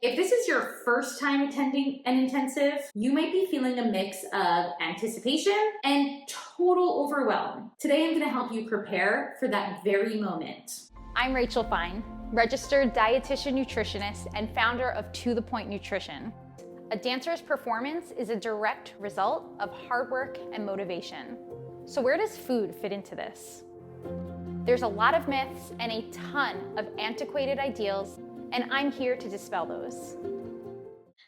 If this is your first time attending an intensive, you might be feeling a mix of anticipation and total overwhelm. Today, I'm going to help you prepare for that very moment. I'm Rachel Fine, registered dietitian nutritionist and founder of To The Point Nutrition. A dancer's performance is a direct result of hard work and motivation. So where does food fit into this? There's a lot of myths and a ton of antiquated ideals, and I'm here to dispel those.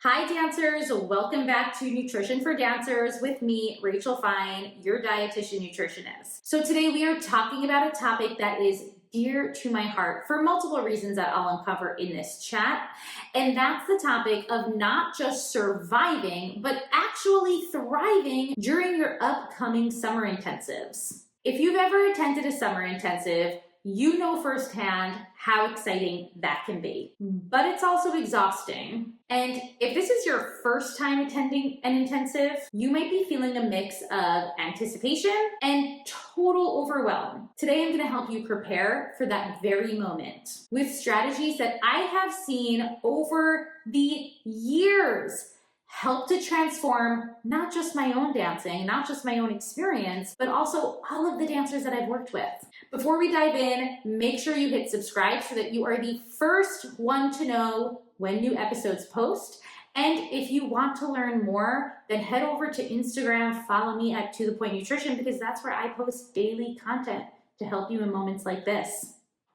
Hi dancers, welcome back to Nutrition for Dancers with me, Rachel Fine, your dietitian nutritionist. So today we are talking about a topic that is dear to my heart for multiple reasons that I'll uncover in this chat. And that's the topic of not just surviving, but actually thriving during your upcoming summer intensives. If you've ever attended a summer intensive, you know firsthand how exciting that can be, but it's also exhausting. And if this is your first time attending an intensive, you might be feeling a mix of anticipation and total overwhelm. Today, I'm going to help you prepare for that very moment with strategies that I have seen over the years help to transform not just my own dancing, not just my own experience, but also all of the dancers that I've worked with. Before we dive in, make sure you hit subscribe so that you are the first one to know when new episodes post. And if you want to learn more, then head over to Instagram, follow me at To The Point Nutrition, because that's where I post daily content to help you in moments like this.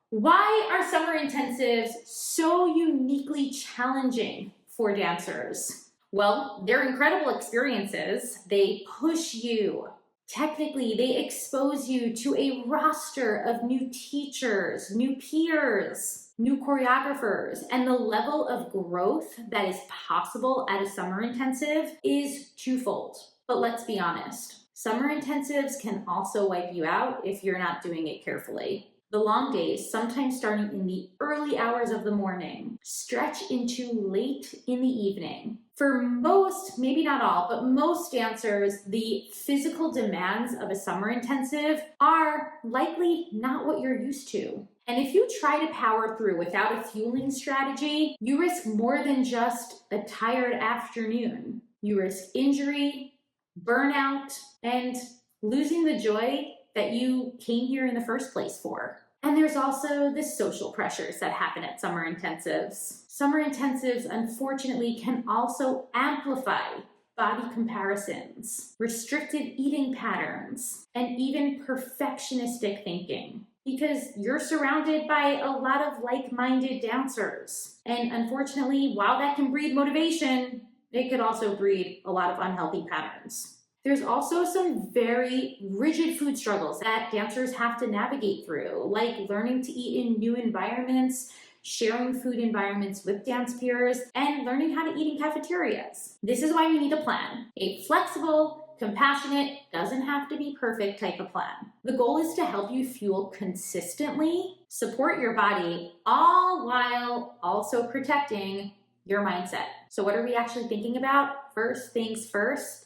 Why are summer intensives so uniquely challenging for dancers? Well, they're incredible experiences. They push you. Technically, they expose you to a roster of new teachers, new peers, new choreographers, and the level of growth that is possible at a summer intensive is twofold. But let's be honest, summer intensives can also wipe you out if you're not doing it carefully. The long days, sometimes starting in the early hours of the morning, stretch into late in the evening. For most, maybe not all, but most dancers, the physical demands of a summer intensive are likely not what you're used to. And if you try to power through without a fueling strategy, you risk more than just a tired afternoon. You risk injury, burnout, and losing the joy that you came here in the first place for. And there's also the social pressures that happen at summer intensives. Summer intensives, unfortunately, can also amplify body comparisons, restrictive eating patterns, and even perfectionistic thinking, because you're surrounded by a lot of like-minded dancers. And unfortunately, while that can breed motivation, it could also breed a lot of unhealthy patterns. There's also some very rigid food struggles that dancers have to navigate through, like learning to eat in new environments, sharing food environments with dance peers, and learning how to eat in cafeterias. This is why we need a plan. A flexible, compassionate, doesn't have to be perfect type of plan. The goal is to help you fuel consistently, support your body, all while also protecting your mindset. So what are we actually thinking about? First things first,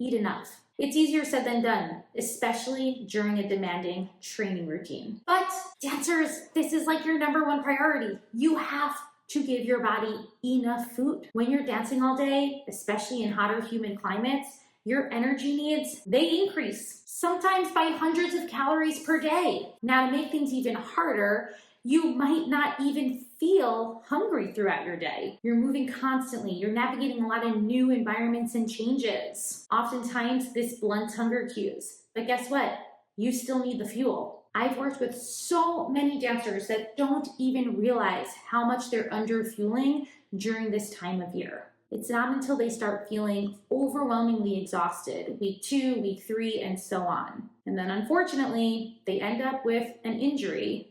eat enough. It's easier said than done, especially during a demanding training routine. But dancers, this is like your number one priority. You have to give your body enough food. When you're dancing all day, especially in hotter, humid climates, your energy needs, they increase, sometimes by hundreds of calories per day. Now, to make things even harder, you might not even feel hungry throughout your day. You're moving constantly. You're navigating a lot of new environments and changes. Oftentimes, this blunts hunger cues. But guess what? You still need the fuel. I've worked with so many dancers that don't even realize how much they're underfueling during this time of year. It's not until they start feeling overwhelmingly exhausted, week 2, week 3, and so on. And then unfortunately, they end up with an injury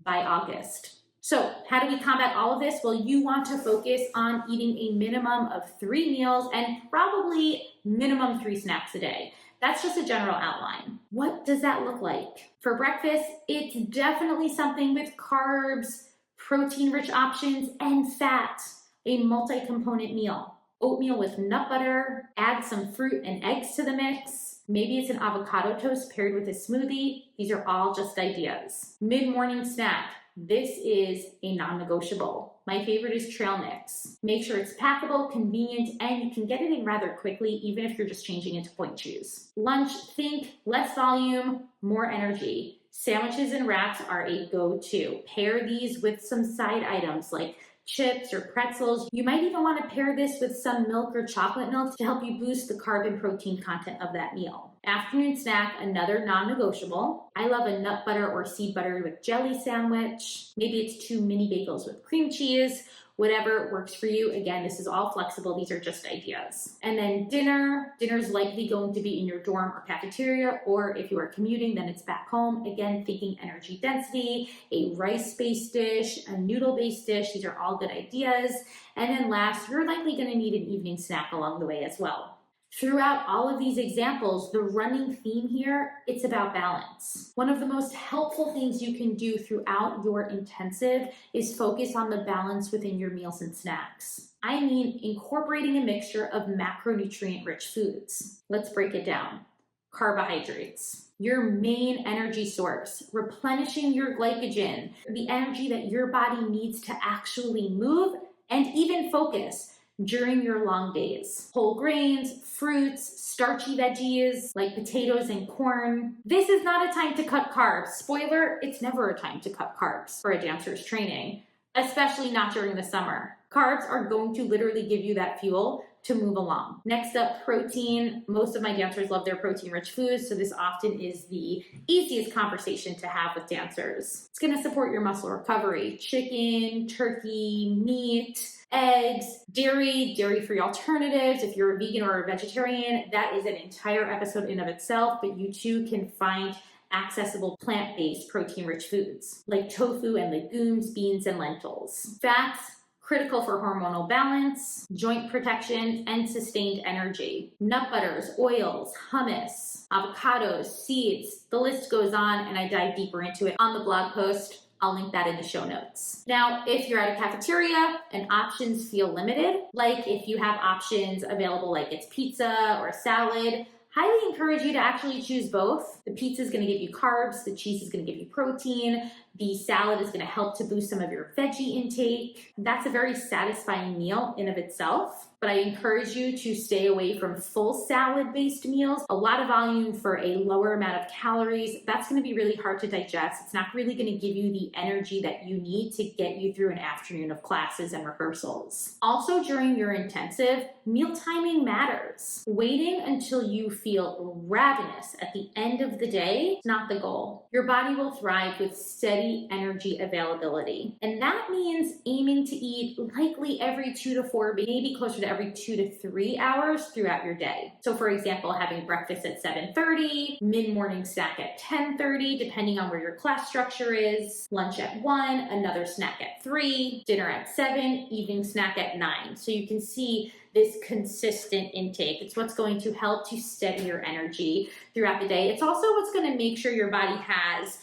by August. So how do we combat all of this? Well, you want to focus on eating a minimum of 3 meals and probably minimum 3 snacks a day. That's just a general outline. What does that look like? For breakfast, it's definitely something with carbs, protein-rich options, and fat. A multi-component meal. Oatmeal with nut butter, add some fruit and eggs to the mix. Maybe it's an avocado toast paired with a smoothie. These are all just ideas. Mid-morning snack. This is a non-negotiable. My favorite is trail mix. Make sure it's packable, convenient, and you can get it in rather quickly, even if you're just changing into point shoes. Lunch, think less volume, more energy. Sandwiches and wraps are a go-to. Pair these with some side items like chips or pretzels. You might even want to pair this with some milk or chocolate milk to help you boost the carb and protein content of that meal. Afternoon snack, another non-negotiable. I love a nut butter or seed butter with jelly sandwich. Maybe it's 2 mini bagels with cream cheese. Whatever works for you. Again, this is all flexible. These are just ideas. And then dinner's likely going to be in your dorm or cafeteria, or if you are commuting, then it's back home. Again, thinking energy density, a rice-based dish, a noodle-based dish. These are all good ideas. And then last, you're likely going to need an evening snack along the way as well. Throughout all of these examples, the running theme here, it's about balance. One of the most helpful things you can do throughout your intensive is focus on the balance within your meals and snacks. I mean, incorporating a mixture of macronutrient-rich foods. Let's break it down. Carbohydrates, your main energy source, replenishing your glycogen, the energy that your body needs to actually move and even focus during your long days. Whole grains, fruits, starchy veggies like potatoes and corn. This is not a time to cut carbs. Spoiler, it's never a time to cut carbs for a dancer's training, especially not during the summer. Carbs are going to literally give you that fuel to move along. Next up, protein. Most of my dancers love their protein-rich foods, so this often is the easiest conversation to have with dancers. It's gonna support your muscle recovery. Chicken, turkey, meat, eggs, dairy-free alternatives. If you're a vegan or a vegetarian, that is an entire episode in of itself, but you too can find accessible plant-based protein-rich foods like tofu and legumes, beans, and lentils. Fats, critical for hormonal balance, joint protection, and sustained energy. Nut butters, oils, hummus, avocados, seeds, the list goes on, and I dive deeper into it on the blog post. I'll link that in the show notes. Now, if you're at a cafeteria and options feel limited, like if you have options available like it's pizza or salad, highly encourage you to actually choose both. The pizza is going to give you carbs, the cheese is going to give you protein, the salad is going to help to boost some of your veggie intake. That's a very satisfying meal in of itself, but I encourage you to stay away from full salad-based meals. A lot of volume for a lower amount of calories. That's going to be really hard to digest. It's not really going to give you the energy that you need to get you through an afternoon of classes and rehearsals. Also, during your intensive, meal timing matters. Waiting until you feel ravenous at the end of the day is not the goal. Your body will thrive with steady energy availability. And that means aiming to eat likely every 2 to 4, maybe closer to every 2 to 3 hours throughout your day. So for example, having breakfast at 7:30, mid-morning snack at 10:30, depending on where your class structure is, lunch at 1, another snack at 3, dinner at 7, evening snack at 9. So you can see this consistent intake. It's what's going to help to steady your energy throughout the day. It's also what's going to make sure your body has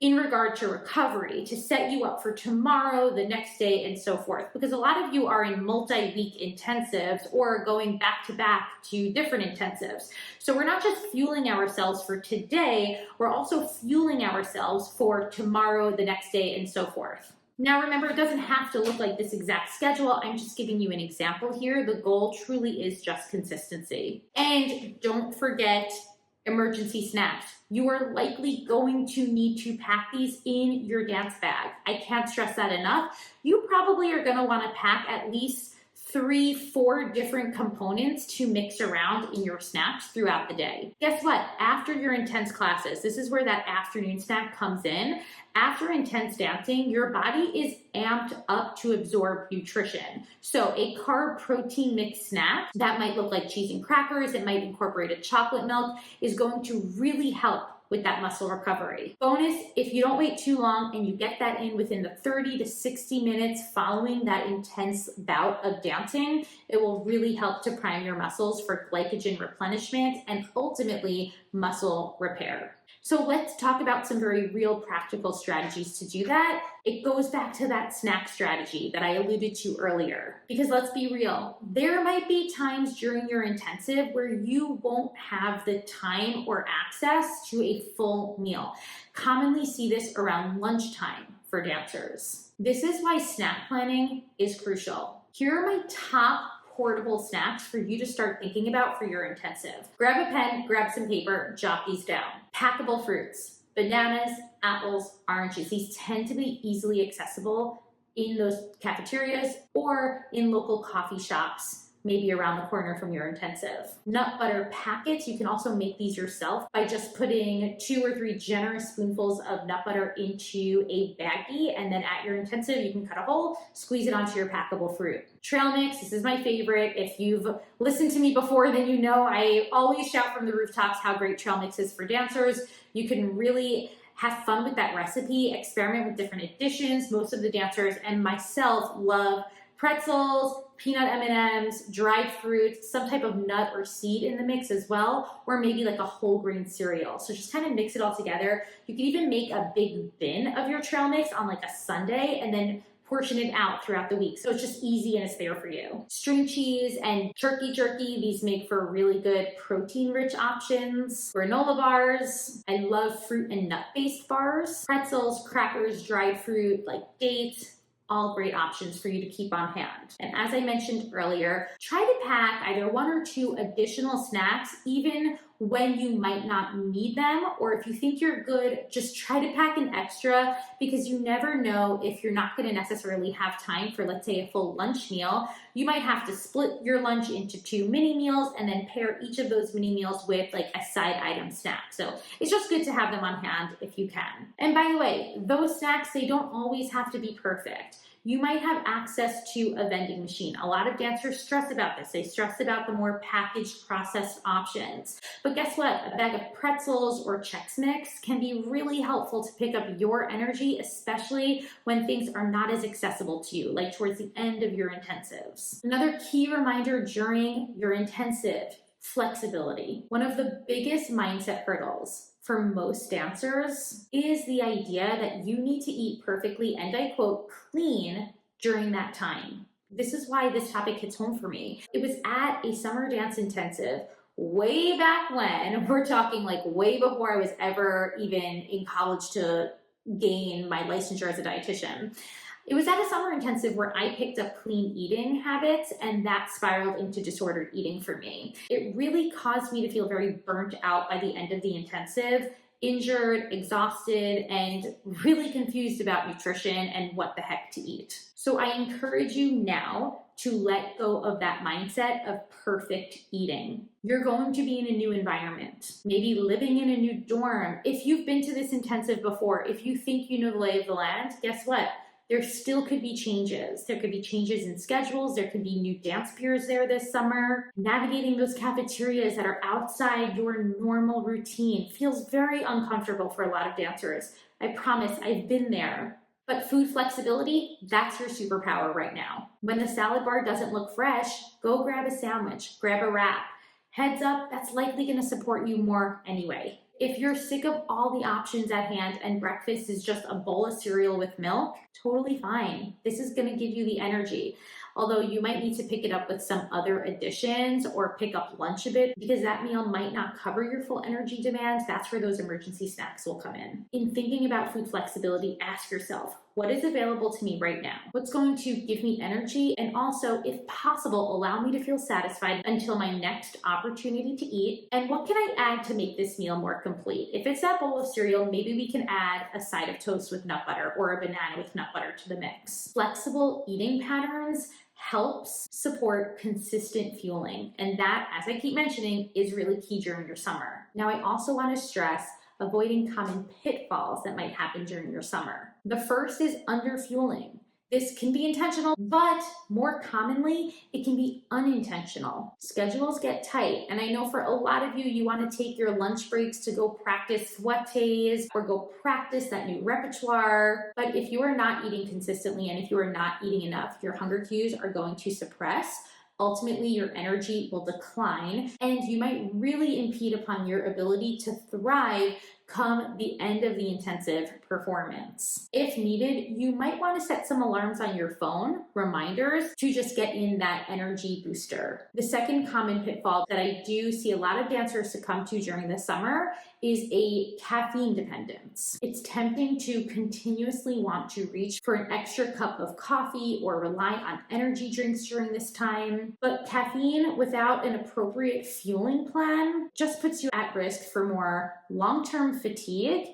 in regard to recovery, to set you up for tomorrow, the next day, and so forth. Because a lot of you are in multi-week intensives or going back to back to different intensives. So we're not just fueling ourselves for today, we're also fueling ourselves for tomorrow, the next day, and so forth. Now remember, it doesn't have to look like this exact schedule. I'm just giving you an example here. The goal truly is just consistency. And don't forget emergency snacks. You are likely going to need to pack these in your dance bag. I can't stress that enough. You probably are going to want to pack at least 3-4 different components to mix around in your snacks throughout the day. Guess what? After your intense classes, this is where that afternoon snack comes in. After intense dancing, your body is amped up to absorb nutrition. So a carb protein mix snack that might look like cheese and crackers, it might incorporate a chocolate milk, is going to really help with that muscle recovery. Bonus, if you don't wait too long and you get that in within the 30 to 60 minutes following that intense bout of dancing, it will really help to prime your muscles for glycogen replenishment and ultimately muscle repair. So let's talk about some very real practical strategies to do that. It goes back to that snack strategy that I alluded to earlier. Because let's be real, there might be times during your intensive where you won't have the time or access to a full meal. Commonly see this around lunchtime for dancers. This is why snack planning is crucial. Here are my top portable snacks for you to start thinking about for your intensive. Grab a pen, grab some paper, jot these down. Packable fruits, bananas, apples, oranges. These tend to be easily accessible in those cafeterias or in local coffee shops, maybe around the corner from your intensive. Nut butter packets, you can also make these yourself by just putting 2 or 3 generous spoonfuls of nut butter into a baggie, and then at your intensive, you can cut a hole, squeeze it onto your packable fruit. Trail mix, this is my favorite. If you've listened to me before, then you know I always shout from the rooftops how great trail mix is for dancers. You can really have fun with that recipe, experiment with different additions. Most of the dancers and myself love pretzels, peanut M&Ms, dried fruit, some type of nut or seed in the mix as well, or maybe like a whole grain cereal. So just kind of mix it all together. You can even make a big bin of your trail mix on like a Sunday and then portion it out throughout the week. So it's just easy and it's there for you. String cheese and turkey jerky, these make for really good protein-rich options. Granola bars, I love fruit and nut-based bars. Pretzels, crackers, dried fruit like dates, all great options for you to keep on hand. And as I mentioned earlier, try to pack either 1 or 2 additional snacks, even when you might not need them, or if you think you're good, just try to pack an extra, because you never know if you're not gonna necessarily have time for, let's say, a full lunch meal. You might have to split your lunch into 2 mini meals and then pair each of those mini meals with like a side item snack. So it's just good to have them on hand if you can. And by the way, those snacks, they don't always have to be perfect. You might have access to a vending machine. A lot of dancers stress about this. They stress about the more packaged, processed options. But guess what? A bag of pretzels or Chex Mix can be really helpful to pick up your energy, especially when things are not as accessible to you, like towards the end of your intensives. Another key reminder during your intensive: flexibility. One of the biggest mindset hurdles for most dancers is the idea that you need to eat perfectly, and I quote, clean during that time. This is why this topic hits home for me. It was at a summer dance intensive way back when, we're talking like way before I was ever even in college to gain my licensure as a dietitian. It was at a summer intensive where I picked up clean eating habits, and that spiraled into disordered eating for me. It really caused me to feel very burnt out by the end of the intensive, injured, exhausted, and really confused about nutrition and what the heck to eat. So I encourage you now to let go of that mindset of perfect eating. You're going to be in a new environment, maybe living in a new dorm. If you've been to this intensive before, if you think you know the lay of the land, guess what? There still could be changes. There could be changes in schedules. There could be new dance peers there this summer. Navigating those cafeterias that are outside your normal routine feels very uncomfortable for a lot of dancers. I promise, I've been there. But food flexibility, that's your superpower right now. When the salad bar doesn't look fresh, go grab a sandwich, grab a wrap. Heads up, that's likely gonna support you more anyway. If you're sick of all the options at hand and breakfast is just a bowl of cereal with milk, totally fine. This is gonna give you the energy. Although you might need to pick it up with some other additions or pick up lunch a bit, because that meal might not cover your full energy demands. That's where those emergency snacks will come in. In thinking about food flexibility, ask yourself, what is available to me right now? What's going to give me energy? And also, if possible, allow me to feel satisfied until my next opportunity to eat. And what can I add to make this meal more complete? If it's that bowl of cereal, maybe we can add a side of toast with nut butter or a banana with nut butter to the mix. Flexible eating patterns helps support consistent fueling. And that, as I keep mentioning, is really key during your summer. Now, I also want to stress avoiding common pitfalls that might happen during your summer. The first is underfueling. This can be intentional, but more commonly, it can be unintentional. Schedules get tight, and I know for a lot of you, you want to take your lunch breaks to go practice fouettes or go practice that new repertoire. But if you are not eating consistently and if you are not eating enough, your hunger cues are going to suppress. Ultimately, your energy will decline, and you might really impede upon your ability to thrive come the end of the intensive performance. If needed, you might want to set some alarms on your phone, reminders, to just get in that energy booster. The second common pitfall that I do see a lot of dancers succumb to during the summer is a caffeine dependence. It's tempting to continuously want to reach for an extra cup of coffee or rely on energy drinks during this time. But caffeine without an appropriate fueling plan just puts you at risk for more long-term fatigue,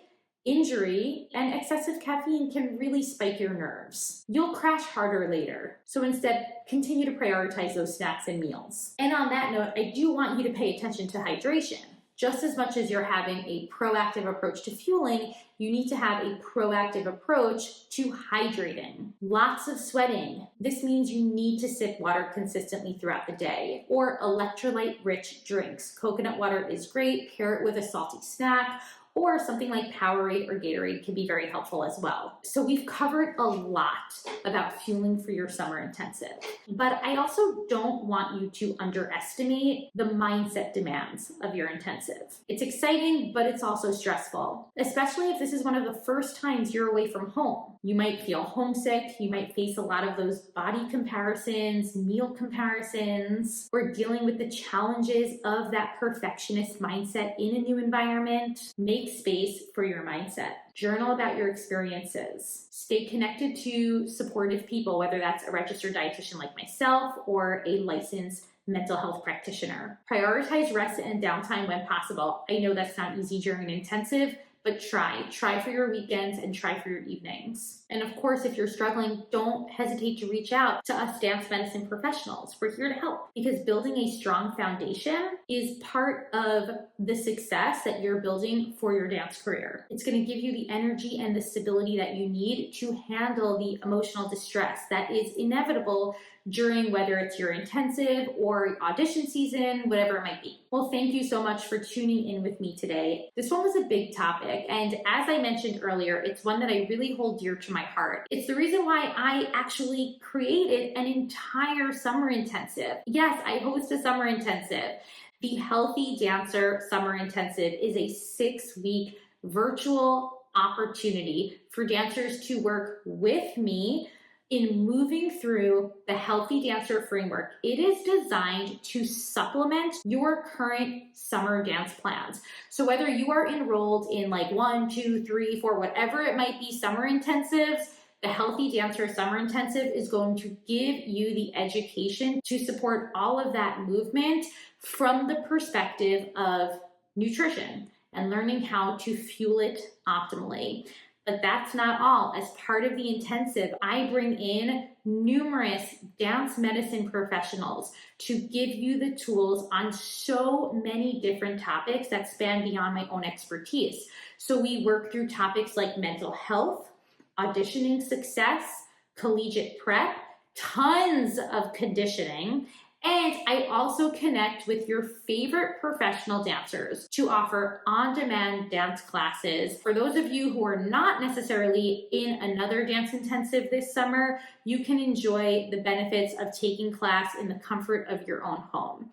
injury, and excessive caffeine can really spike your nerves. You'll crash harder later. So instead, continue to prioritize those snacks and meals. And on that note, I do want you to pay attention to hydration. Just as much as you're having a proactive approach to fueling, you need to have a proactive approach to hydrating. Lots of sweating. This means you need to sip water consistently throughout the day, or electrolyte-rich drinks. Coconut water is great. Pair it with a salty snack, or something like Powerade or Gatorade can be very helpful as well. So we've covered a lot about fueling for your summer intensive, but I also don't want you to underestimate the mindset demands of your intensive. It's exciting, but it's also stressful, especially if this is one of the first times you're away from home. You might feel homesick, you might face a lot of those body comparisons, meal comparisons, or dealing with the challenges of that perfectionist mindset in a new environment. Make space for your mindset. Journal about your experiences. Stay connected to supportive people, whether that's a registered dietitian like myself or a licensed mental health practitioner. Prioritize rest and downtime when possible. I know that's not easy during an intensive, but try for your weekends and try for your evenings. And of course, if you're struggling, don't hesitate to reach out to us dance medicine professionals. We're here to help, because building a strong foundation is part of the success that you're building for your dance career. It's going to give you the energy and the stability that you need to handle the emotional distress that is inevitable during whether it's your intensive or audition season, whatever it might be. Well, thank you so much for tuning in with me today. This one was a big topic, and as I mentioned earlier, it's one that I really hold dear to my heart. It's the reason why I actually created an entire summer intensive. Yes, I host a summer intensive. The Healthy Dancer Summer Intensive is a 6-week virtual opportunity for dancers to work with me in moving through the Healthy Dancer framework. It is designed to supplement your current summer dance plans. So whether you are enrolled in like 1, 2, 3, 4, whatever it might be, summer intensives, the Healthy Dancer Summer Intensive is going to give you the education to support all of that movement from the perspective of nutrition and learning how to fuel it optimally. But that's not all. As part of the intensive, I bring in numerous dance medicine professionals to give you the tools on so many different topics that span beyond my own expertise. So we work through topics like mental health, auditioning success, collegiate prep, tons of conditioning, and I also connect with your favorite professional dancers to offer on-demand dance classes. For those of you who are not necessarily in another dance intensive this summer, you can enjoy the benefits of taking class in the comfort of your own home.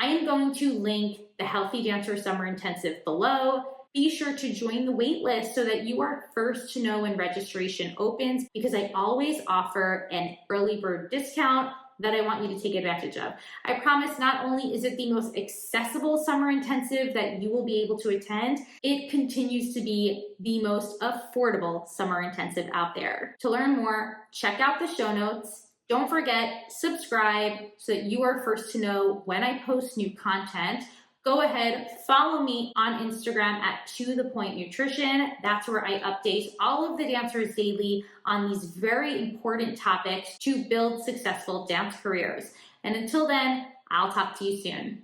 I am going to link the Healthy Dancer Summer Intensive below. Be sure to join the wait list so that you are first to know when registration opens, because I always offer an early bird discount that I want you to take advantage of. I promise not only is it the most accessible summer intensive that you will be able to attend, it continues to be the most affordable summer intensive out there. To learn more, check out the show notes. Don't forget, subscribe so that you are first to know when I post new content. Go ahead, follow me on Instagram at To The Point Nutrition. That's where I update all of the dancers daily on these very important topics to build successful dance careers. And until then, I'll talk to you soon.